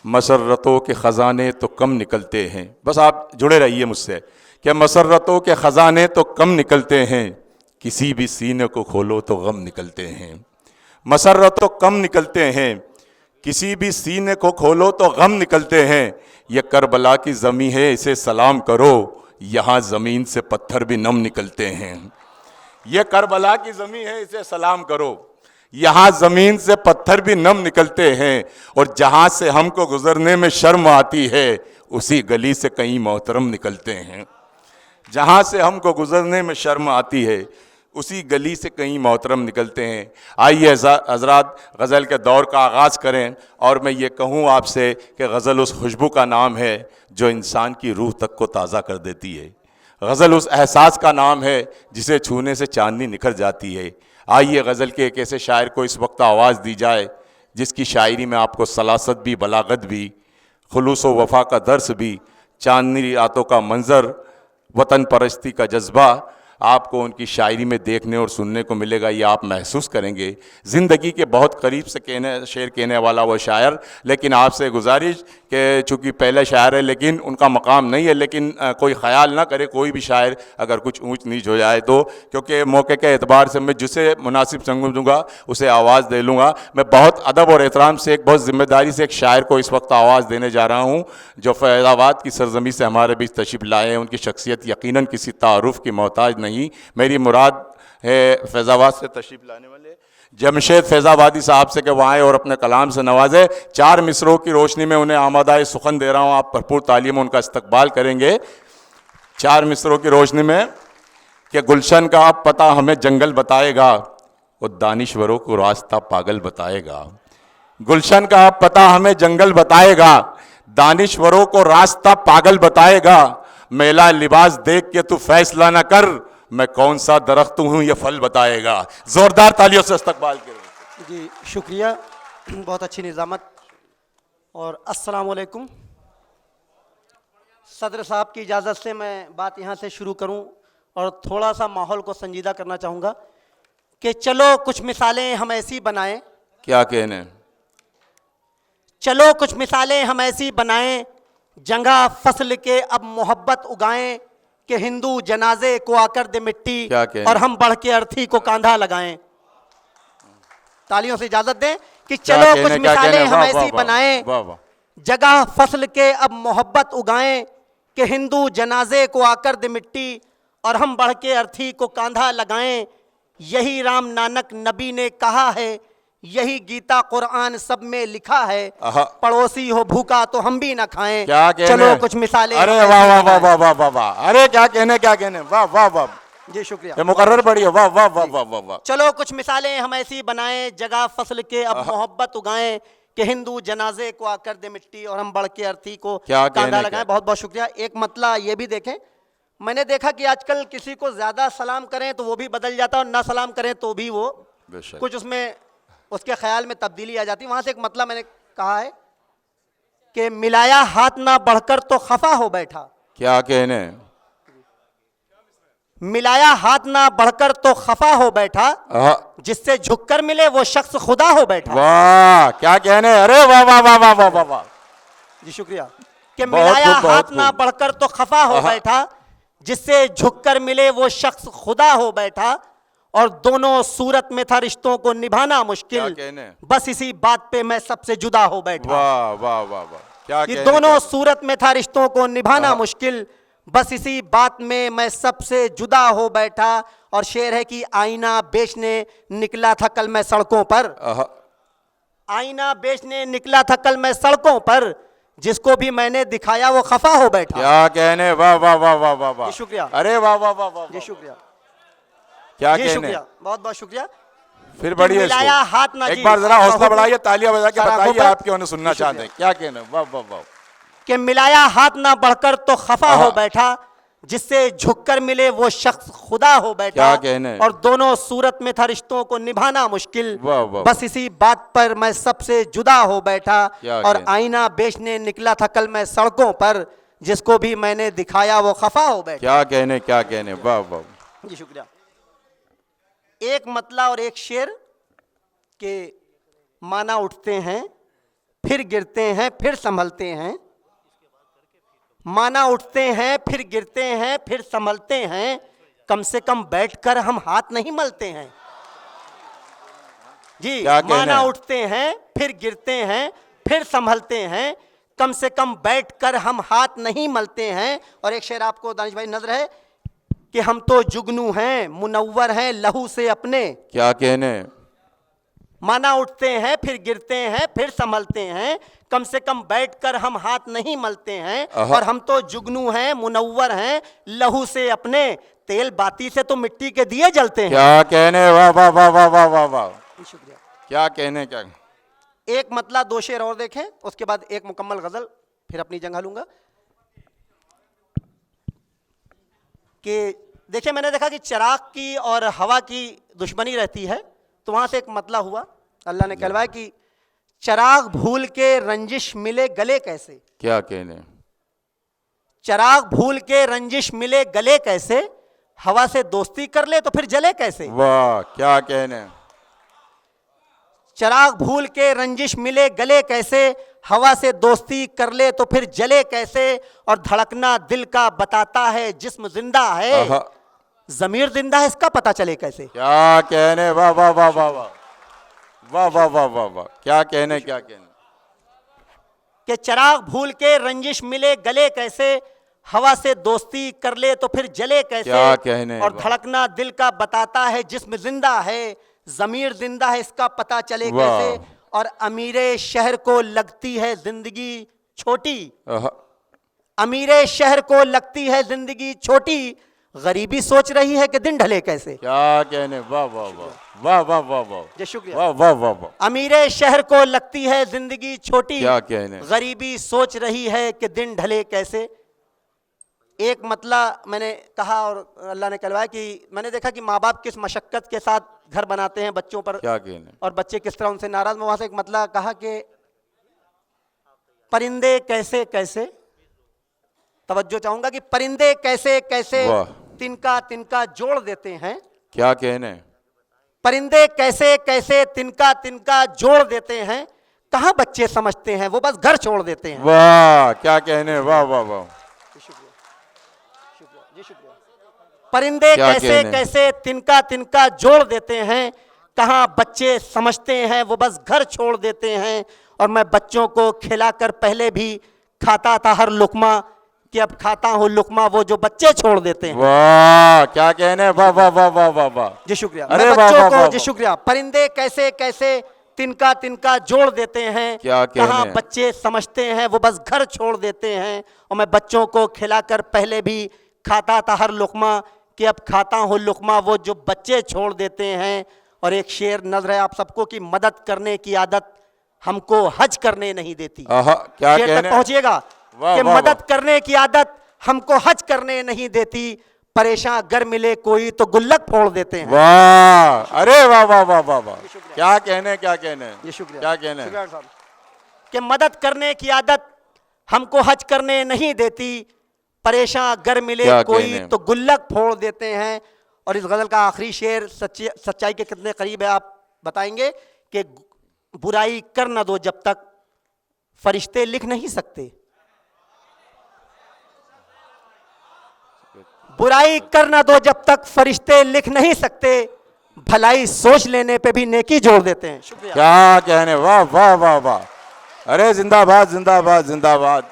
मसर्रतों के ख़ज़ाने तो कम निकलते हैं। बस आप जुड़े रहिए मुझसे कि मसर्रतों के ख़ज़ाने तो कम निकलते हैं, किसी भी सीने को खोलो तो गम निकलते हैं। मसर्रत तो कम निकलते हैं, किसी भी सीने को खोलो तो गम निकलते हैं। ये करबला की ज़मीं है, इसे सलाम करो, यहाँ ज़मीन से पत्थर भी नम निकलते हैं। ये करबला की ज़मीं है, इसे सलाम करो, यहाँ ज़मीन से पत्थर भी नम निकलते हैं। और जहाँ से हमको गुज़रने में शर्म आती है, उसी गली से कई मोहतरम निकलते हैं। जहाँ से हमको गुज़रने में शर्म आती है, उसी गली से कई मोहतरम निकलते हैं। आइए हज़रात गज़ल के दौर का आगाज़ करें। और मैं ये कहूँ आपसे कि गज़ल उस खुशबू का नाम है जो इंसान की रूह तक को ताज़ा कर देती है। गज़ल उस एहसास का नाम है जिसे छूने से चांदनी निखर जाती है। आइए गज़ल के एक ऐसे शायर को इस वक्त आवाज़ दी जाए जिसकी शायरी में आपको सलासत भी, बलागत भी, खुलूस व वफ़ा का दर्स भी, चांदनी रातों का मंज़र, वतन परस्ती का जज्बा आपको उनकी शायरी में देखने और सुनने को मिलेगा। ये आप महसूस करेंगे। ज़िंदगी के बहुत करीब से शेर कहने वाला वो शायर। लेकिन आपसे गुजारिश कि चूँकि पहले शायर है लेकिन उनका मकाम नहीं है, लेकिन कोई ख्याल ना करे कोई भी शायर अगर कुछ ऊंच नीच हो जाए तो, क्योंकि मौके के एतबार से मैं जिसे मुनासिब समझूंगा उसे आवाज़ दे लूँगा। मैं बहुत अदब और एहतराम से, बहुत ज़िम्मेदारी से एक शायर को इस वक्त आवाज़ देने जा रहा हूँ जो फैज़ाबाद की सरज़मी से हमारे बीच तशरीफ़ लाए हैं। उनकी शख्सियत यकीनन किसी तारुफ़ की मोहताज नहीं। मेरी मुराद है फैज़ाबाद से तशरीफ़ लाने वाले जमशेद फैज़ाबादी साहब से कि वह आए और अपने कलाम से नवाजे। 4 मिसरों की रोशनी में उन्हें आमादाए सुखन दे रहा हूँ। आप भरपूर तालीम उनका इस्तकबाल करेंगे। 4 मिसरों की रोशनी में कि गुलशन का अब पता हमें जंगल बताएगा, वो दानिश्वरों को रास्ता पागल बताएगा। गुलशन का अब पता हमें जंगल बताएगा, दानिश्वरों को रास्ता पागल बताएगा। मेला लिबास देख के तू फैसला न कर, मैं कौन सा दरख्त हूँ ये फल बताएगा। जोरदार तालियों से इस्तकबाल करें। जी शुक्रिया, बहुत अच्छी निज़ामत। और अस्सलाम वालेकुम। सदर साहब की इजाज़त से मैं बात यहाँ से शुरू करूँ और थोड़ा सा माहौल को संजीदा करना चाहूँगा कि चलो कुछ मिसालें हम ऐसी बनाएं। क्या कहने? चलो कुछ मिसालें हम ऐसी बनाएं, जंगा फसल के अब मोहब्बत उगाएं, कि हिंदू जनाजे को आकर दे मिट्टी और हम बढ़ के अर्थी को कांधा लगाएं। तालियों से इजाजत दें कि चलो कुछ मिसालें हम ऐसी बनाएं, जगह फसल के अब मोहब्बत उगाएं, कि हिंदू जनाजे को आकर दे मिट्टी और हम बढ़ के अर्थी को कांधा लगाएं। यही राम नानक नबी ने कहा है, यही गीता कुरान सब में लिखा है, पड़ोसी हो भूखा तो हम भी ना खाएं। क्या कहने? चलो कुछ मिसालें। अरे वाह वाह वाह वाह वाह वाह वाह, अरे क्या कहने, क्या कहने, वाह वाह वाह जी शुक्रिया, ये मुकर्रर बढ़िया, वाह वाह वाह वाह वाह वाह। चलो कुछ मिसालें हम ऐसी बनाएं, जगह फसल के अब मोहब्बत उगाएं, कि हिंदू जनाजे को आकर दे मिट्टी और हम बढ़ के अर्थी को कांधा लगाएं। बहुत बहुत शुक्रिया। एक मतला ये भी देखें, मैंने देखा कि आजकल किसी को ज्यादा सलाम करें तो वो भी बदल जाता है और ना सलाम करें तो भी वो कुछ उसमें उसके ख्याल में तब्दीली आ जाती है। वहां से एक मतलब मैंने कहा है कि मिलाया हाथ ना बढ़कर तो खफा हो बैठा। क्या कहने? मिलाया हाथ ना बढ़कर तो खफा हो बैठा, जिससे झुककर मिले वो शख्स खुदा हो बैठा। वाह क्या कहने, अरे वाह वाह वाह वाह वाह वाह वाह। जी शुक्रिया। कि मिलाया हाथ ना बढ़कर तो खफा हो बैठा, जिससे झुककर मिले वो शख्स खुदा हो बैठा। और दोनों सूरत में था रिश्तों को निभाना मुश्किल, बस इसी बात पे मैं सबसे जुदा हो बैठा। वाह वाह वाह वाह, क्या ये दोनों सूरत में था रिश्तों को निभाना मुश्किल, बस इसी बात में मैं सबसे जुदा हो बैठा। और शेर है कि आईना बेचने निकला था कल मैं सड़कों पर, आईना बेचने निकला था कल मैं सड़कों पर, जिसको भी मैंने दिखाया वो खफा हो बैठा। क्या कहने, वाह वाह वाह वाह वाह वाह। शुक्रिया। अरे वाह वाह वाह वाह, जी शुक्रिया, क्या कहने? शुक्रिया, बहुत बहुत शुक्रिया। फिर बढ़िया, मिलाया हाथ ना, एक बार जरा हौसला बढ़ाइए, तालियां बजा के बताइए आप क्यों सुनना चाहते हैं। क्या कहने, वाह वाह वाह। कि मिलाया हाथ ना बढ़कर तो खफा हो बैठा, जिससे झुककर मिले वो शख्स खुदा हो बैठा। क्या कहने? और दोनों सूरत में था रिश्तों को निभाना मुश्किल, बस इसी बात पर मैं सबसे जुदा हो बैठा। और आईना बेचने निकला था कल मैं सड़कों पर, जिसको भी मैंने दिखाया वो खफा हो बैठा। क्या कहने, क्या कहने, वाह वाह। जी शुक्रिया। एक मतला और एक शेर के माना उठते हैं, फिर गिरते हैं फिर संभलते हैं, माना उठते हैं फिर गिरते हैं फिर संभलते हैं, कम से कम बैठकर हम हाथ नहीं मलते हैं। जी, माना उठते हैं फिर गिरते हैं फिर संभलते हैं, कम से कम बैठकर हम हाथ नहीं मलते हैं। और एक शेर आपको दानिश भाई नजर है कि हम तो जुगनू हैं मुनव्वर हैं लहू से अपने। क्या कहने, माना उठते हैं फिर गिरते हैं फिर संभलते हैं, कम से कम बैठकर हम हाथ नहीं मलते हैं। और हम तो जुगनू हैं मुनव्वर हैं लहू से अपने, तेल बाती से तो मिट्टी के दिए जलते हैं। क्या कहने, वाह वाह वाह वाह वाह वाह वाह, शुक्रिया। क्या कहने, क्या एक मतला दो शेर और देखें, उसके बाद एक मुकम्मल गजल, फिर अपनी जगह लूंगा। कि देखिए, मैंने देखा कि चिराग की और हवा की दुश्मनी रहती है, तो वहां से एक मतला हुआ, अल्लाह ने कहलवाया कि चिराग भूल के रंजिश मिले गले कैसे। क्या कहने, चिराग भूल के रंजिश मिले गले कैसे, हवा से दोस्ती कर ले तो फिर जले कैसे। वाह, क्या कहने, चिराग भूल के रंजिश मिले गले कैसे, हवा से दोस्ती कर ले तो फिर जले कैसे। और धड़कना दिल का बताता है जिस्म जिंदा है, जमीर जिंदा है इसका पता चले कैसे। क्या कहने, वाह वाह वाह वाह वाह वाह वाह वाह वाह वाह, क्या कहने, क्या कहने, कि चिराग भूल के रंजिश मिले गले कैसे, हवा से दोस्ती कर ले तो फिर जले कैसे। क्या कहने, और धड़कना दिल का बताता है जिस्म जिंदा है, जमीर जिंदा है इसका पता चले कैसे। और अमीरे शहर को लगती है जिंदगी छोटी, अमीरे शहर को लगती है जिंदगी छोटी, गरीबी सोच रही है कि दिन ढले कैसे। क्या कहने, वाह वाह वाह वाह वाह वाह वाह, जी शुक्रिया, वाह वाह वाह वाह। अमीरे शहर को लगती है जिंदगी छोटी, क्या कहने, गरीबी सोच रही है कि दिन ढले कैसे। एक मतला मैंने कहा और अल्लाह ने कहलवाया कि मैंने देखा कि माँ बाप किस मशक्कत के साथ घर बनाते हैं बच्चों पर, क्या कहने, और बच्चे किस तरह उनसे नाराज। मैं वहां से एक मतला कहा कि परिंदे कैसे कैसे, तवज्जो चाहूंगा कि परिंदे कैसे कैसे तिनका तिनका जोड़ देते हैं। क्या कहने, परिंदे कैसे कैसे तिनका तिनका जोड़ देते हैं, कहां बच्चे समझते हैं वो बस घर छोड़ देते हैं। वाह, क्या कहने, वाह वाह वाह, परिंदे कैसे कैसे तिनका तिनका जोड़ देते हैं, कहां बच्चे समझते हैं वो बस घर छोड़ देते हैं। और मैं बच्चों को खिलाकर पहले भी खाता था हर लुकमा, कि अब खाता हूं लुकमा वो जो बच्चे छोड़ देते हैं। वाह, क्या कहने, वाह वाह वाह वाह वाह वाह, जी शुक्रिया। अरे मैं बच्चों वाह, को वाह, जी शुक्रिया। परिंदे कैसे कैसे तिनका तिनका जोड़ देते हैं, कहां बच्चे समझते हैं वो बस घर छोड़ देते हैं। और मैं बच्चों को खिलाकर पहले भी खाता था हर लुकमा, कि अब खाता हूं लुकमा वो जो बच्चे छोड़ देते हैं। और एक शेर नजर है आप सबको कि मदद करने की आदत हमको हज करने नहीं देती। क्या शेर तक पहुंचिएगा कि मदद करने की आदत हमको हज करने नहीं देती, परेशान अगर मिले कोई तो गुल्लक फोड़ देते हैं। वाह, अरे वाह वाह वाह वाह वाह, क्या कहने, क्या कहने, ये शुक्रिया, क्या कहने, कि मदद करने की आदत हमको हज करने नहीं देती, परेशान अगर मिले कोई तो गुल्लक फोड़ देते हैं। और इस गजल का आखिरी शेर सच्चाई के कितने करीब है आप बताएंगे कि बुराई कर न दो जब तक फरिश्ते लिख नहीं सकते, बुराई कर न दो जब तक फरिश्ते लिख नहीं सकते, भलाई सोच लेने पे भी नेकी जोड़ देते हैं। शुक्रिया। क्या कहने, वाह वाह वाह वाह, अरे जिंदाबाद जिंदाबाद जिंदाबाद,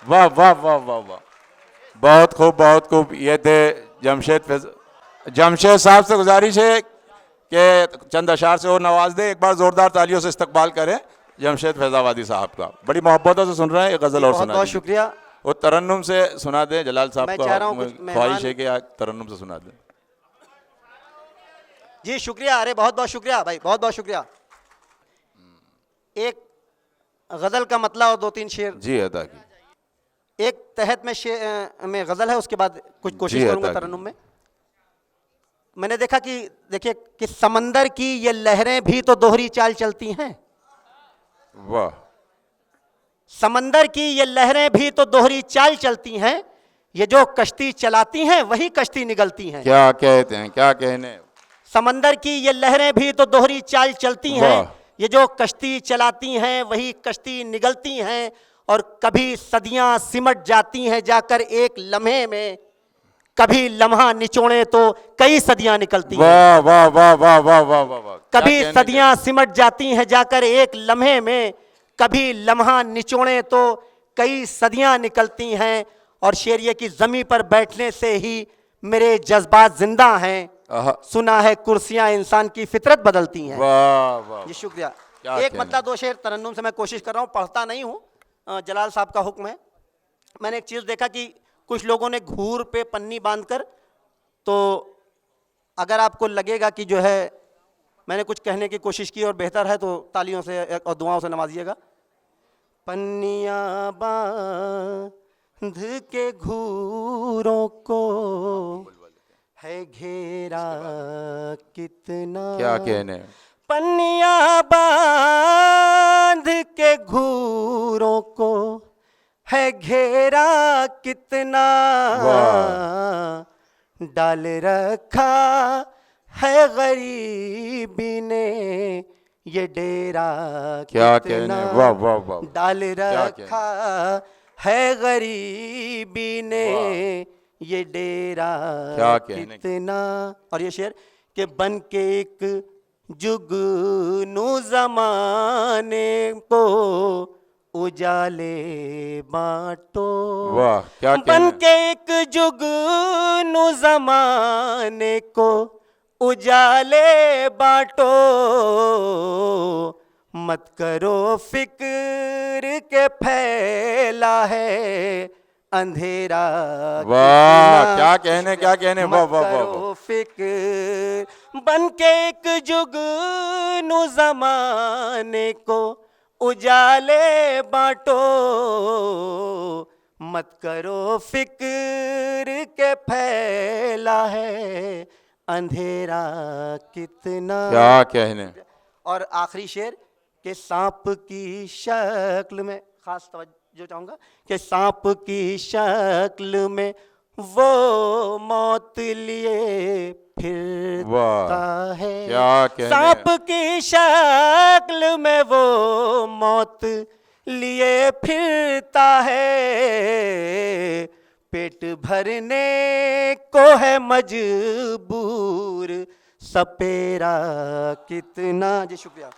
वाह वाह वाह वाह वाह, बहुत खूब बहुत खूब। ये थे जमशेद साहब से गुजारिश है कि चंद अशार से और नवाज दे, एक बार जोरदार तालियों से इस्तकबाल करें जमशेद फैजाबादी साहब का। बड़ी मोहब्बतों से सुन रहे हैं, एक गजल और सुना, बहुत शुक्रिया। और तरन्नुम से सुना दें जलाल साहब मैं को, चाह रहा हूं ख्वाहिश है कि आज तरन्नुम से सुना दें। जी शुक्रिया, अरे बहुत बहुत शुक्रिया भाई, बहुत बहुत शुक्रिया। एक गजल का मतला और दो तीन शेर जी अदा की, एक तहत में गजल है, उसके बाद कुछ कोशिश करूंगा तरन्नुम में। मैंने देखा कि देखिए कि समंदर की ये लहरें भी तो दोहरी चाल चलती हैं। वाह, समंदर की ये लहरें भी तो दोहरी चाल चलती हैं, ये जो कश्ती चलाती हैं वही कश्ती निगलती हैं। क्या कहते हैं, क्या कहने, समंदर की ये लहरें भी तो दोहरी चाल चलती हैं, ये जो कश्ती चलाती हैं वही कश्ती निगलती हैं, और कभी सदियां सिमट जाती हैं जाकर एक लम्हे में, कभी लम्हा निचोड़े तो कई सदियां निकलती हैं। वाह वाह वाह वाह वाह वाह वाह वाह। कभी सदियां सिमट जाती हैं जाकर एक लम्हे में, कभी लम्हा निचोड़े तो कई सदियां निकलती हैं, और शेर ये कि जमी पर बैठने से ही मेरे जज्बात जिंदा हैं, सुना है कुर्सियां इंसान की फितरत बदलती हैं। वाह वाह जी शुक्रिया। क्या एक कहना। मतलब दो शेर तरन्नुम से मैं कोशिश कर रहा हूँ, पढ़ता नहीं हूँ, जलाल साहब का हुक्म है। मैंने एक चीज देखा कि कुछ लोगों ने घूर पे पन्नी बांधकर, तो अगर आपको लगेगा कि जो है मैंने कुछ कहने की कोशिश की और बेहतर है तो तालियों से और दुआओं से नवाजिएगा। पन्नियां बांध के घूरों को है घेरा कितना, क्या कहने। पन्नियां बांध के घूरों को है घेरा कितना, डाल रखा है गरीबी ने ये डेरा क्या कितना, कहने। वाह वाह वाह। डाल रखा है गरीबी ने ये डेरा कितना। और ये शेर के बन के एक जुगनू जमाने को उजाले बांटो, वाह क्या बन के एक जुगनू जमाने को उजाले बांटो, मत करो फिक्र के फैला है अंधेरा। वाह क्या कहने क्या कहने। वाह वाह वाह। फिक्र बन के एक जुगनू जमाने को उजाले बांटो, मत करो फिक्र के फैला है अंधेरा कितना। क्या कहने। और आखिरी शेर के सांप की शक्ल में खास तवज्जो चाहूंगा कि सांप की शक्ल में वो मौत लिए फिरता है, क्या कहने। सांप की शक्ल में वो मौत लिए फिरता है, पेट भरने को है मजबूर सपेरा कितना। जी शुक्रिया।